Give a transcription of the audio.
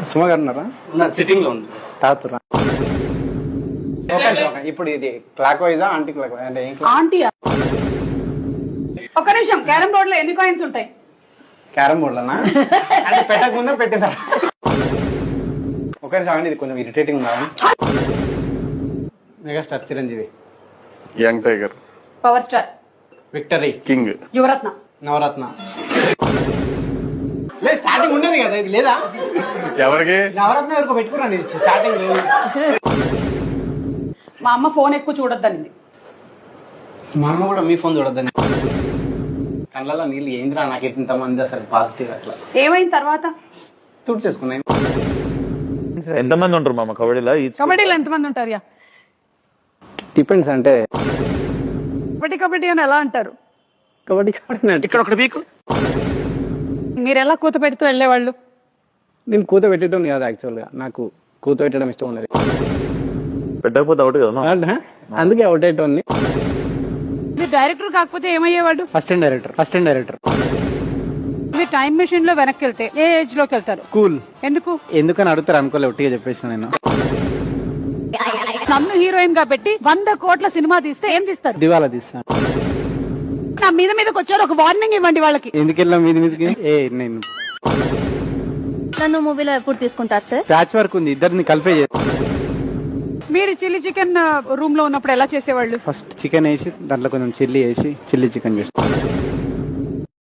సుమ గారు ఉన్నారా? సిట్టింగ్ లో ఉంది. తాగుతురా? ఇప్పుడు ఇది క్లాక్ వైజా ఆంటీ క్లాక్ అంటే ఏం క్లాక్? ఆంటీ ఒక నిమిషం, క్యారమ్ బోర్డ్ లో ఎన్ని కాయిన్స్ ఉంటాయి? క్యారమ్ బోర్డ్లనా? అంటే పెట్టక ముందే పెట్టిందా? ఒకరి సాగండి, ఇది కొంచెం ఇరిటేటింగ్ ఉందా? Megastar Chiranjeevi, young tiger, power star, victory, king, Yuvaratna, Navaratna. లేదు స్టార్టింగ్ ఉండేది కదా, ఇది లేదా? ఎవరికి? నవరత్న వరకు పెట్టుకున్నాను స్టార్టింగ్ లేదు. మా అమ్మ ఫోన్ ఎక్కువ చూడొద్దనింది. మా అమ్మ కూడా మీ ఫోన్ చూడొద్దని. కళ్ళలో నీళ్ళు ఏంద్రా నాకు ఇంతమంది అసలు పాజిటివ్ అట్లా. ఏమైంది తర్వాత? తూడు చేసుకున్నాయి. ఎంతమంది ఉంటారు మామ కబడ్డీలో? కబడ్డీలో ఎంతమంది ఉంటారు? డిపెండ్స్ అంటే కబడ్డీ అని ఎలా అంటారు? కబడ్డీ కబడ్డీ ఇక్కడ ఒకటి పీకు. మీరు ఎలా కూత పెడుతూ వెళ్ళేవాళ్ళు? నేను కూత పెట్టడం కాదు, యాక్చువల్గా నాకు కూత పెట్టడం ఇష్టం ఉండదు. పెట్టకపోతే అవుట్ కదా అంటే అందుకే అవుట్ అయ్యేటోని. మీరు డైరెక్టర్ కాకపోతే ఏమయ్యేవాడు? Assistant director. మీరు టైం మెషిన్ లో వెనక్కి వెళ్తే ఏ ఏజ్ లోకి వెళ్తారు? కూల్. ఎందుకు? ఎందుకని అడుగుతారు అనుకోలే, ఒట్టిగా చెప్పేసిన నేను. నన్ను హీరోయిన్ గా పెట్టి 100 కోట్ల సినిమా తీస్తే ఏం తీస్తారు? దివాలా తీస్తాను. నా మీదకి వచ్చారు, ఒక వార్నింగ్ ఇవ్వండి వాళ్ళకి. ఎందుకు వెళ్ళాం మీదికి? నేను నన్ను మూవీలో ఎప్పుడు తీసుకుంటారు సార్? ప్యాచ్ వర్క్ ఉంది, ఇద్దరిని కలిపే మీరు చిల్లీ చికెన్ రూమ్ లో ఉన్నప్పుడు ఎలా చేసేవాళ్ళు? ఫస్ట్ చికెన్ వేసి దాంట్లో కొంచెం చిల్లీ వేసి చిల్లీ చికెన్ చేస్తాం.